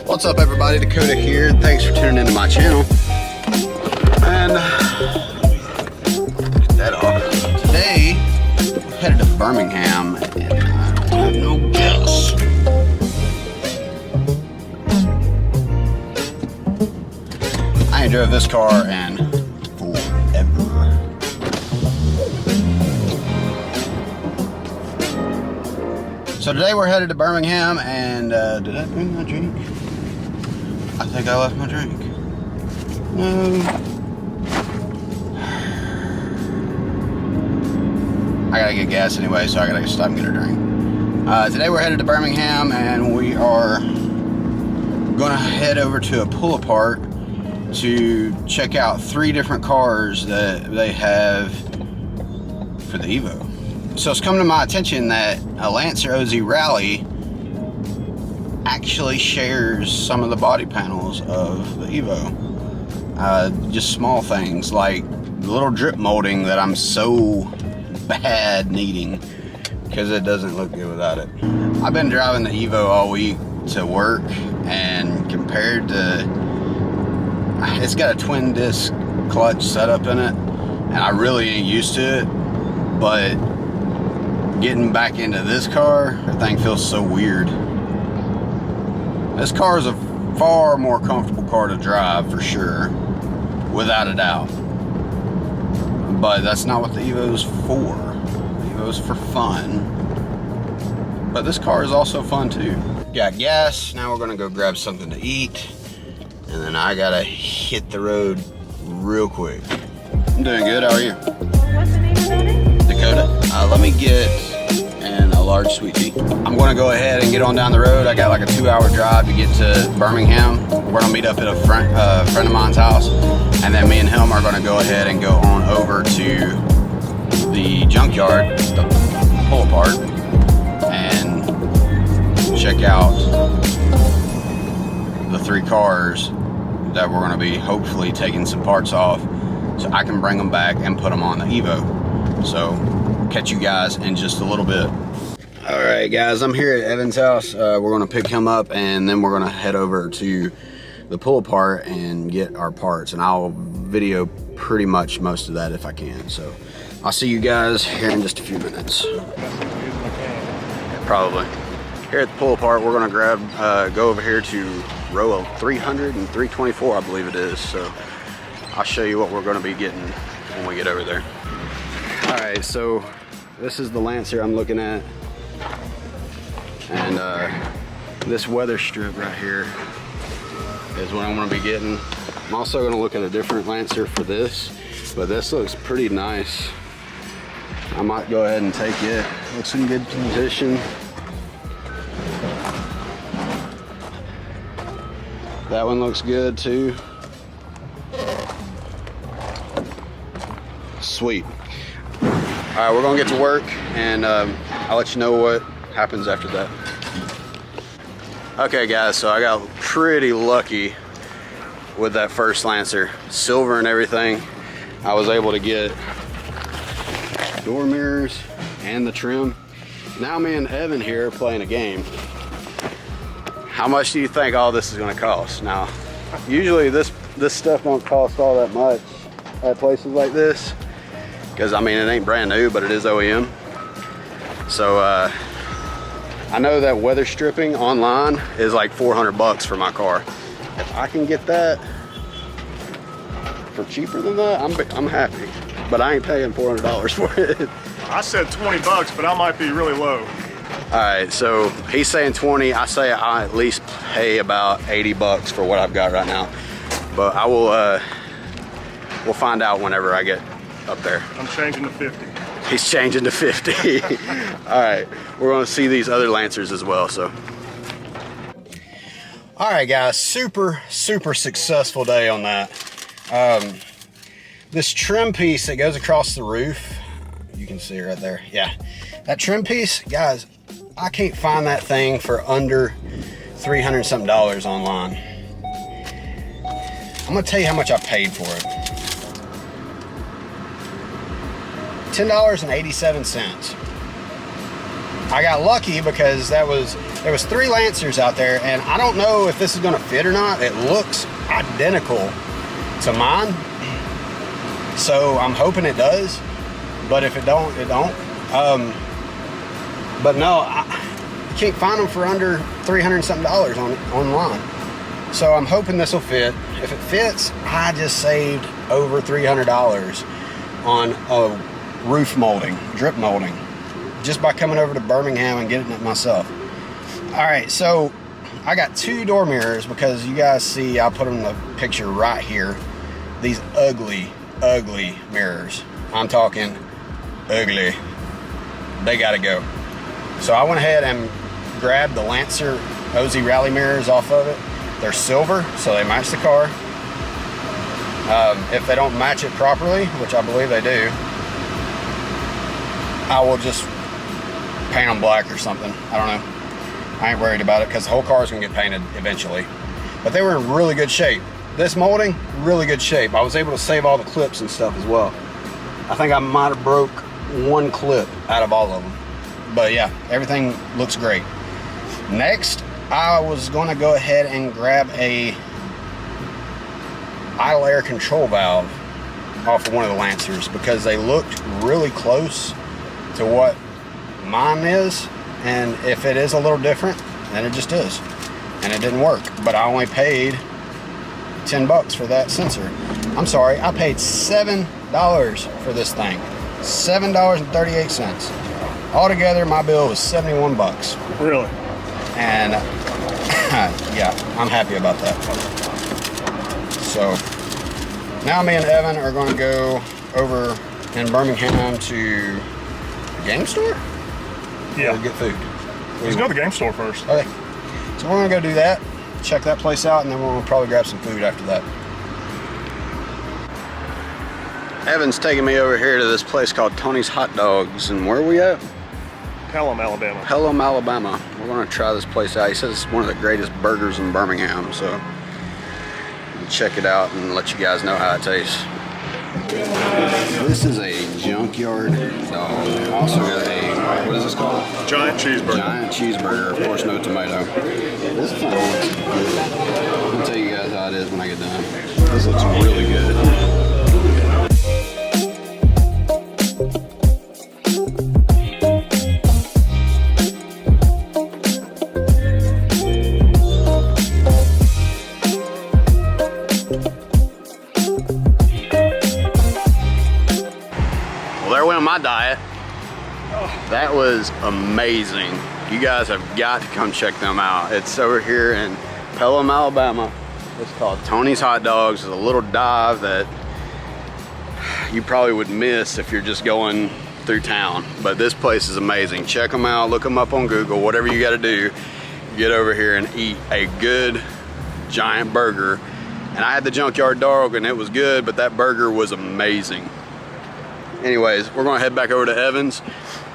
What's up, everybody? Dakota here. Thanks for tuning into my channel. And get that off. Today, we're headed to Birmingham, and I have no guess. I ain't drove this car in forever. So today we're headed to Birmingham, and did I bring my drink? I think I left my drink. No. I gotta get gas anyway, so I gotta stop and get a drink. Today we're headed to Birmingham, and we are gonna head over to a pull apart to check out 3 different cars that they have for the Evo. So it's come to my attention that a Lancer OZ Rally actually shares some of the body panels of the Evo. Just small things like the little drip molding that I'm so bad needing because it doesn't look good without it. I've been driving the Evo all week to work, and compared to, it's got a twin disc clutch setup in it, and I really ain't used to it, but getting back into this car, everything feels so weird. This car is a far more comfortable car to drive for sure, without a doubt. But that's not what the Evo's for. The Evo's for fun. But this car is also fun too. Got gas, now we're gonna go grab something to eat, and then I gotta hit the road real quick. I'm doing good, how are you? What's the name of that? Dakota. Let me get a large sweet tea. I'm gonna go ahead and get on down the road. I got like a 2-hour drive to get to Birmingham. We're gonna meet up at a friend of mine's house, and then me and him are gonna go ahead and go on over to the junkyard, the pull apart, and check out the 3 cars that we're gonna be hopefully taking some parts off so I can bring them back and put them on the Evo. So catch you guys in just a little bit. All right, guys, I'm here at Evan's house. We're gonna pick him up, and then we're gonna head over to the pull apart and get our parts, and I'll video pretty much most of that if I can. So I'll see you guys here in just a few minutes. Probably. Here at the pull apart, we're gonna go over here to row 300 and 324, I believe it is. So I'll show you what we're gonna be getting when we get over there. All right, so this is the Lancer I'm looking at, and this weather strip right here is what I'm gonna be getting. I'm also gonna look at a different Lancer for this, but this looks pretty nice. I might go ahead and take it. Looks in good condition. That one looks good too. Sweet. All right, we're gonna get to work, and I'll let you know what happens after that. Okay guys, so I got pretty lucky with that first Lancer. Silver and everything. I was able to get door mirrors and the trim. Now me and Evan here are playing a game. How much do you think all this is gonna cost? Now, usually this stuff don't cost all that much at places like this, because I mean, it ain't brand new, but it is OEM. So I know that weather stripping online is like 400 bucks for my car. If I can get that for cheaper than that, I'm happy. But I ain't paying $400 for it. I said 20 bucks, but I might be really low. All right, so he's saying 20. I say I at least pay about 80 bucks for what I've got right now. But I will, we'll find out whenever I get up there? I'm changing to 50. He's changing to 50. All right, we're gonna see these other Lancers as well, so. All right, guys, super successful day on that. This trim piece that goes across the roof, you can see it right there. Yeah, that trim piece, guys, I can't find that thing for under $300 something online. I'm gonna tell you how much I paid for it. $10.87. I got lucky because there was 3 Lancers out there, and I don't know if this is gonna fit or not. It looks identical to mine, so I'm hoping it does. But if it don't, it don't. But no, you can't find them for under $300 something online. So I'm hoping this will fit. If it fits, I just saved over $300 on a roof molding, drip molding, just by coming over to Birmingham and getting it myself. All right, so I got 2 door mirrors because you guys see, I'll put them in the picture right here. These ugly mirrors. I'm talking ugly. They gotta go. So I went ahead and grabbed the Lancer OZ Rally mirrors off of it. They're silver, so they match the car. If they don't match it properly, which I believe they do, I will just paint them black or something. I don't know. I ain't worried about it because the whole car is gonna get painted eventually. But they were in really good shape. This molding, really good shape. I was able to save all the clips and stuff as well. I think I might have broke 1 clip out of all of them. But yeah, everything looks great. Next, I was gonna go ahead and grab a idle air control valve off of one of the Lancers because they looked really close to what mine is, and if it is a little different, then it just is. And it didn't work, but I only paid $10 for that sensor. I'm sorry, I paid $7 for this thing. $7.38. Altogether, my bill was $71. Really? And yeah, I'm happy about that. So now me and Evan are going to go over in Birmingham to the game store. Yeah. Or get food. Let's go to the game store first. Okay. So we're going to go do that, check that place out, and then we'll probably grab some food after that. Evan's taking me over here to this place called Tony's Hot Dogs, and where are we at? Pelham, Alabama. Pelham, Alabama. We're gonna try this place out. He says it's one of the greatest burgers in Birmingham, so we'll check it out and let you guys know how it tastes. This is a junkyard dog. Also got a, what is this called? Giant cheeseburger. Giant cheeseburger, of course no tomato. This thing looks good. I'll tell you guys how it is when I get done. This looks really good. My diet. That was amazing. You guys have got to come check them out. It's over here in Pelham, Alabama. It's called Tony's Hot Dogs. It's a little dive that you probably would miss if you're just going through town, but this place is amazing. Check them out, look them up on Google, whatever you got to do. Get over here and eat a good giant burger. And I had the junkyard dog and it was good, but that burger was amazing. Anyways, we're gonna head back over to Evans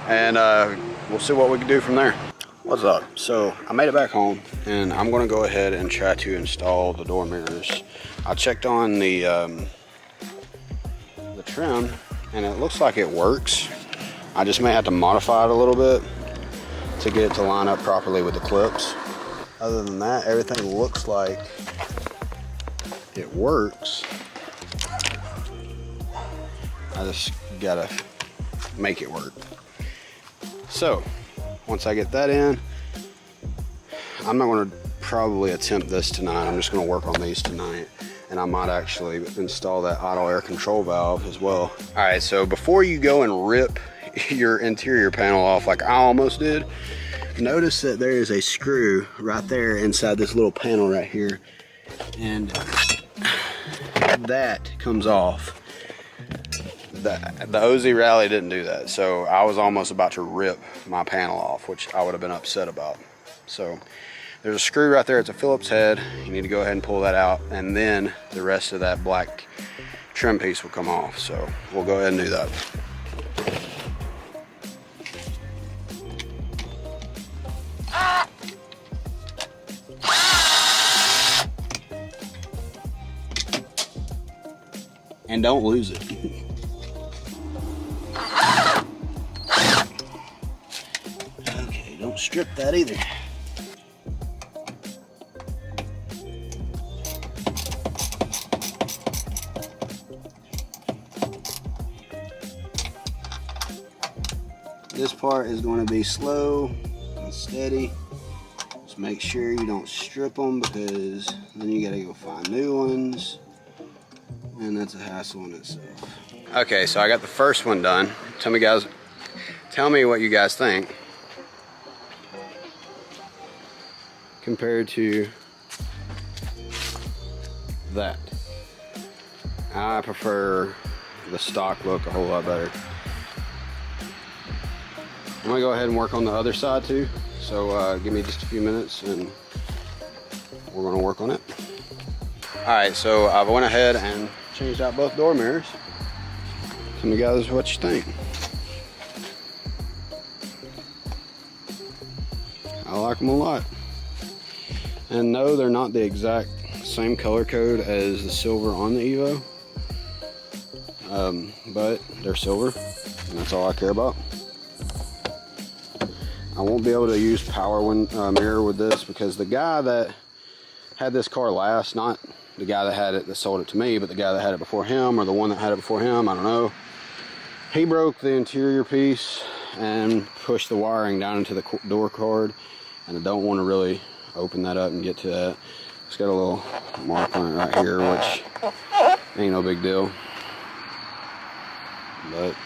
and we'll see what we can do from there. What's up? So I made it back home and I'm gonna go ahead and try to install the door mirrors. I checked on the trim and it looks like it works. I just may have to modify it a little bit to get it to line up properly with the clips. Other than that, everything looks like it works. I just gotta make it work. So once I get that in, I'm not gonna probably attempt this tonight. I'm just gonna work on these tonight, and I might actually install that idle air control valve as well. All right, so before you go and rip your interior panel off like I almost did, notice that there is a screw right there inside this little panel right here, and that comes off. the OZ Rally didn't do that, so I was almost about to rip my panel off, which I would have been upset about. So there's a screw right there. It's a Phillips head. You need to go ahead and pull that out, and then the rest of that black trim piece will come off. So we'll go ahead and do that. And don't lose it. Okay, don't strip that either. This part is going to be slow and steady. Just make sure you don't strip them, because then you gotta go find new ones, and that's a hassle in itself. Okay, so I got the first one done. Tell me what you guys think compared to that. I prefer the stock look a whole lot better. I'm gonna go ahead and work on the other side too. So give me just a few minutes and we're gonna work on it. All right, so I went ahead and changed out both door mirrors. Tell me guys what you think. I like them a lot. And no, they're not the exact same color code as the silver on the Evo. But they're silver, and that's all I care about. I won't be able to use power mirror with this, because the guy that had this car last, not the guy that had it that sold it to me, but the guy that had it before him, or the one that had it before him, I don't know. He broke the interior piece and pushed the wiring down into the door cord, and I don't want to really open that up and get to that. It's got a little mark on it right here, which ain't no big deal. But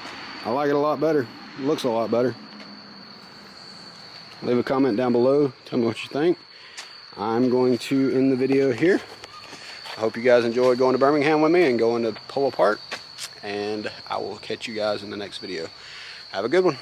I like it a lot better. It looks a lot better. Leave a comment down below. Tell me what you think. I'm going to end the video here. I hope you guys enjoyed going to Birmingham with me and going to Polo Park. And I will catch you guys in the next video. Have a good one.